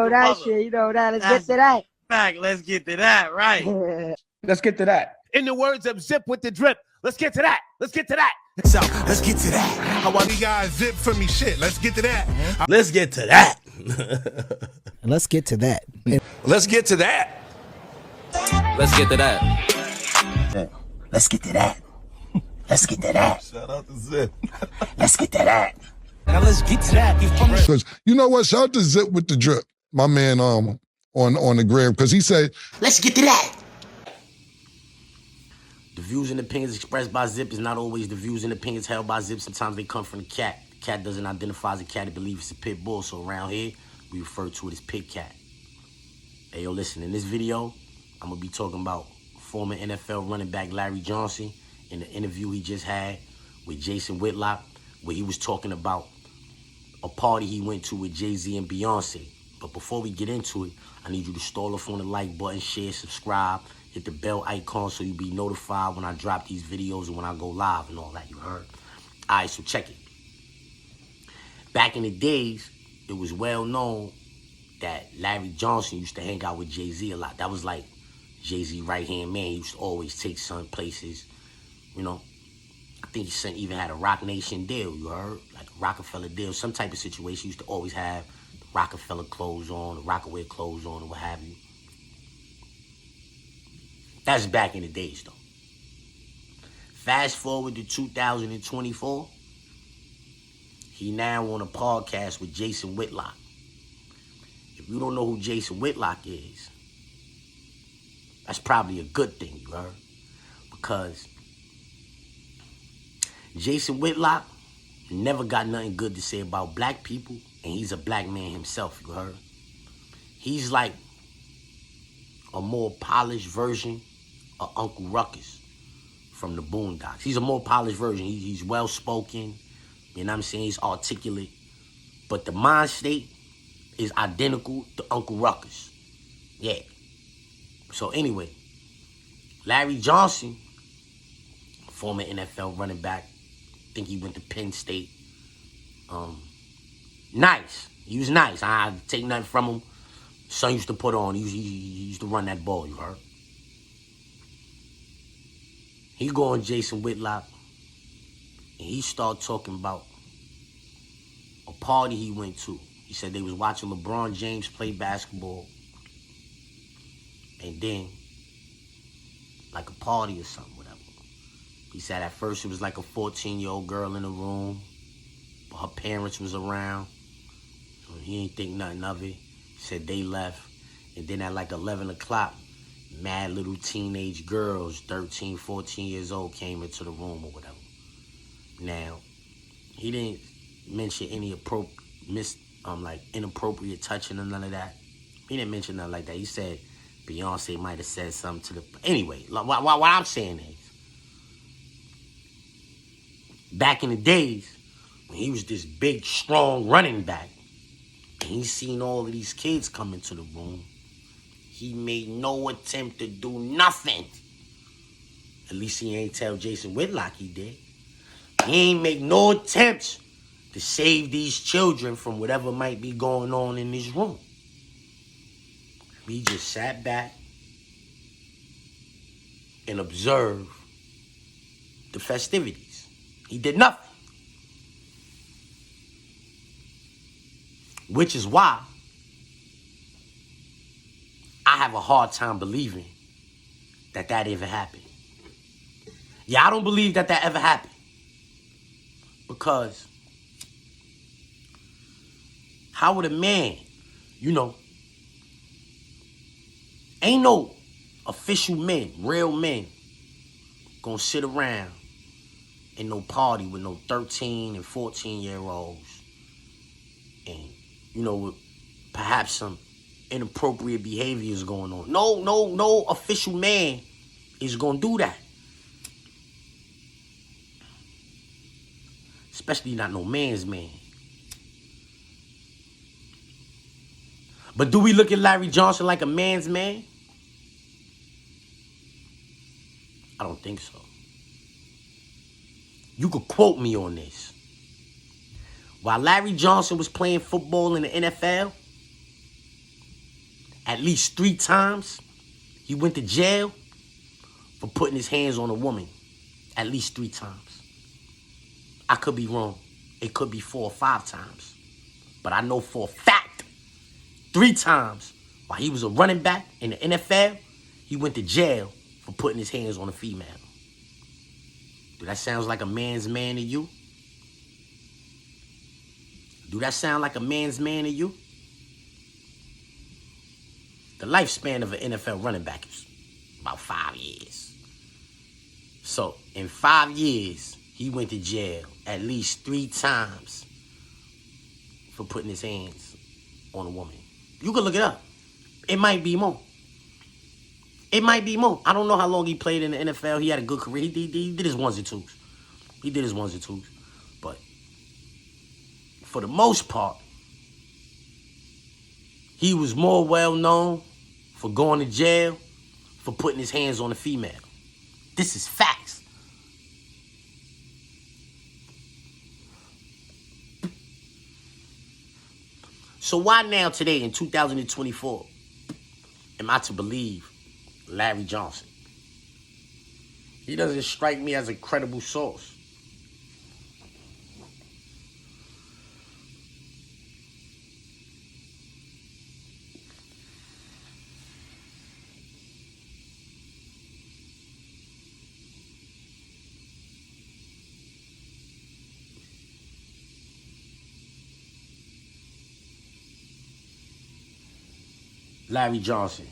know that shit. You know that. Let's get to that. Fact. Let's get to that. Right. Let's get to that. In the words of Zip with the Drip, let's get to that. Let's get to that. So let's get to that. How about you guys zip for me shit? Let's get to that. Let's get to that. Let's get to that. Let's get to that. Let's get to that. Yeah. Let's get to that. Let's get to that. Shout out to Zip. Let's get to that. Now let's get to that. Because you know what? Shout out to Zip with the Drip, my man on the gram, because he said, let's get to that. The views and opinions expressed by Zip is not always the views and opinions held by Zip. Sometimes they come from the cat. The cat doesn't identify as a cat. He believes it's a pit bull. So around here, we refer to it as pit cat. Hey, yo, listen, in this video, I'm going to be talking about former NFL running back Larry Johnson in the interview he just had with Jason Whitlock, where he was talking about a party he went to with Jay-Z and Beyonce. But before we get into it, I need you to stall off on the like button, share, subscribe, hit the bell icon so you'll be notified when I drop these videos and when I go live and all that, you heard? All right, so check it. Back in the days, it was well known that Larry Johnson used to hang out with Jay-Z a lot. That was like Jay-Z right-hand man. He used to always take some places, you know. I think he even had a Rock Nation deal, you heard? Like a Rockefeller deal, some type of situation. He used to always have the Rockefeller clothes on, the Rockaway clothes on, or what have you. That's back in the days, though. Fast forward to 2024, he now on a podcast with Jason Whitlock. If you don't know who Jason Whitlock is, that's probably a good thing, you heard? Because Jason Whitlock never got nothing good to say about black people, and he's a black man himself, you heard? He's like a more polished version of Uncle Ruckus from the Boondocks. He's a more polished version. He's well-spoken, you know what I'm saying? He's articulate. But the mind state is identical to Uncle Ruckus. Yeah. So anyway, Larry Johnson, former NFL running back, I think he went to Penn State. Nice. He was nice. I take nothing from him. Son used to put on. He used to run that ball, you heard? He go on Jason Whitlock, and he start talking about a party he went to. He said they was watching LeBron James play basketball, and then, like a party or something, whatever. He said at first it was like a 14-year-old girl in the room, but her parents was around. So he ain't think nothing of it. He said they left, and then at like 11 o'clock, mad little teenage girls, 13, 14 years old, came into the room or whatever. Now, he didn't mention any inappropriate touching or none of that. He didn't mention nothing like that. He said Beyonce might have said something to the... Anyway, what I'm saying is, back in the days, when he was this big, strong running back, and he seen all of these kids come into the room, he made no attempt to do nothing. At least he ain't tell Jason Whitlock he did. He ain't make no attempts to save these children from whatever might be going on in this room. He just sat back and observed the festivities. He did nothing. Which is why I have a hard time believing that ever happened. Yeah, I don't believe that ever happened. Because how would a man, ain't no official men, real men, gonna sit around in no party with no 13 and 14-year-olds and, with perhaps some inappropriate behaviors going on. No official man is gonna do that. Especially not no man's man. But do we look at Larry Johnson like a man's man? I don't think so. You could quote me on this. While Larry Johnson was playing football in the NFL, at least 3 times he went to jail for putting his hands on a woman. At least 3 times. I could be wrong. It could be 4 or 5 times. But I know for a fact, 3 times while he was a running back in the NFL, he went to jail for putting his hands on a female. Do that sound like a man's man to you? Do that sound like a man's man to you? The lifespan of an NFL running back is about 5 years. So, in 5 years, he went to jail at least 3 times for putting his hands on a woman. You can look it up. It might be more. It might be more. I don't know how long he played in the NFL. He had a good career. He did his ones and twos. He did his ones and twos. But for the most part, he was more well-known for going to jail for putting his hands on a female. This is facts. So why now today in 2024 am I to believe Larry Johnson? He doesn't strike me as a credible source. Larry Johnson,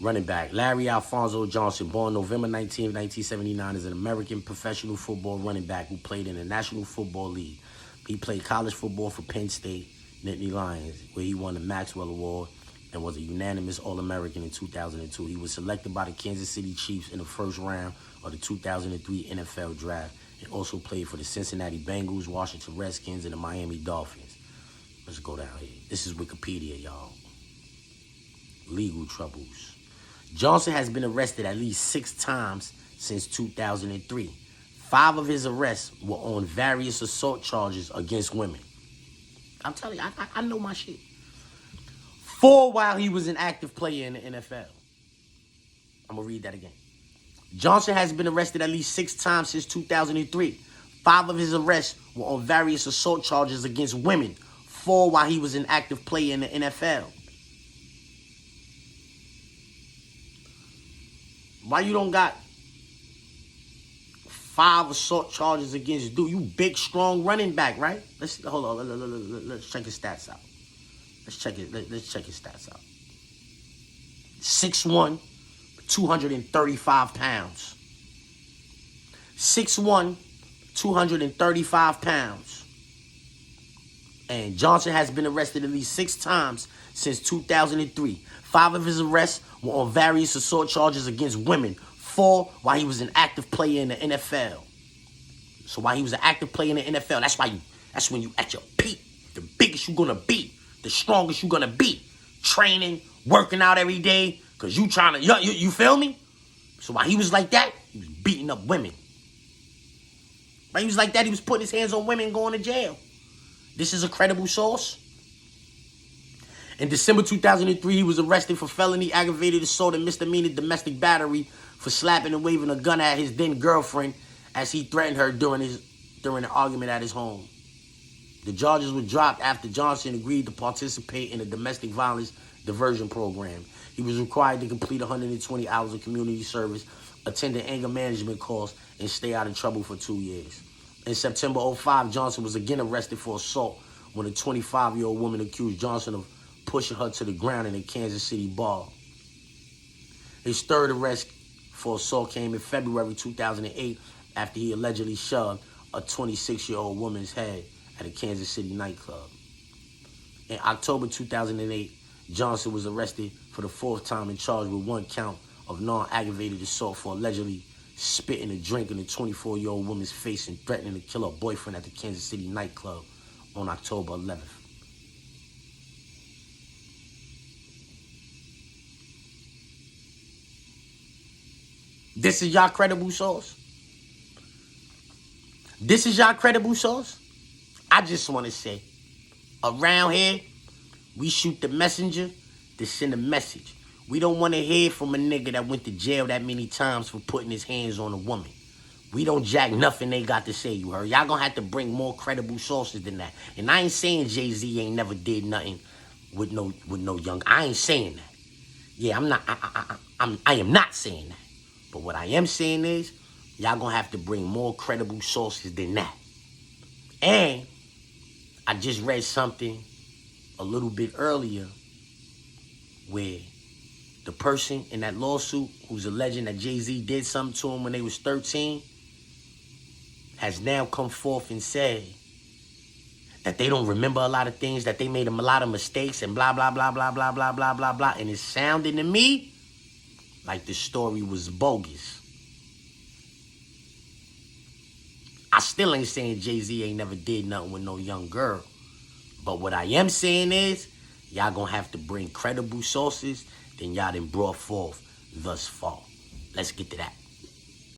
running back. Larry Alfonso Johnson, born November 19, 1979, is an American professional football running back who played in the National Football League. He played college football for Penn State Nittany Lions, where he won the Maxwell Award and was a unanimous All-American in 2002. He was selected by the Kansas City Chiefs in the first round of the 2003 NFL Draft and also played for the Cincinnati Bengals, Washington Redskins, and the Miami Dolphins. Let's go down here. This is Wikipedia, y'all. Legal troubles. Johnson has been arrested at least 6 times since 2003. 5 of his arrests were on various assault charges against women. I'm telling you, I know my shit. 4 while he was an active player in the NFL. I'm going to read that again. Johnson has been arrested at least 6 times since 2003. 5 of his arrests were on various assault charges against women. 4 while he was an active player in the NFL. Why you don't got 5 assault charges against dude? You big, strong running back, right? Hold on. Let's check his stats out. Let's check his stats out. 6'1", 235 pounds. 6'1", 235 pounds. And Johnson has been arrested at least 6 times since 2003. 5 of his arrests were on various assault charges against women. 4 while he was an active player in the NFL. So while he was an active player in the NFL, that's when you at your peak. The biggest you're gonna be. The strongest you're gonna be. Training, working out every day. Cause you trying to, you feel me? So while he was like that, he was beating up women. While he was like that, he was putting his hands on women and going to jail. This is a credible source. In December 2003, he was arrested for felony aggravated assault and misdemeanor domestic battery for slapping and waving a gun at his then girlfriend as he threatened her during an argument at his home. The charges were dropped after Johnson agreed to participate in a domestic violence diversion program. He was required to complete 120 hours of community service, attend an anger management course, and stay out of trouble for 2 years. In September 2005, Johnson was again arrested for assault when a 25-year-old woman accused Johnson of pushing her to the ground in a Kansas City bar. His third arrest for assault came in February 2008 after he allegedly shoved a 26-year-old woman's head at a Kansas City nightclub. In October 2008, Johnson was arrested for the 4th time and charged with 1 count of non-aggravated assault for allegedly spitting a drink in a 24-year-old woman's face and threatening to kill her boyfriend at the Kansas City nightclub on October 11th. This is y'all credible source? This is y'all credible source? I just want to say, around here, we shoot the messenger to send a message. We don't want to hear from a nigga that went to jail that many times for putting his hands on a woman. We don't jack nothing they got to say, you heard? Y'all gonna have to bring more credible sources than that. And I ain't saying Jay-Z ain't never did nothing with no young. I ain't saying that. Yeah, I am not saying that. But what I am saying is, y'all gonna have to bring more credible sources than that. And I just read something a little bit earlier where the person in that lawsuit who's alleging that Jay-Z did something to him when they was 13 has now come forth and said that they don't remember a lot of things, that they made a lot of mistakes and blah, blah, blah, blah, blah, blah, blah, blah, blah. And it's sounding to me like the story was bogus. I still ain't saying Jay-Z ain't never did nothing with no young girl. But what I am saying is, y'all gonna have to bring credible sources than y'all done brought forth thus far. Let's get to that.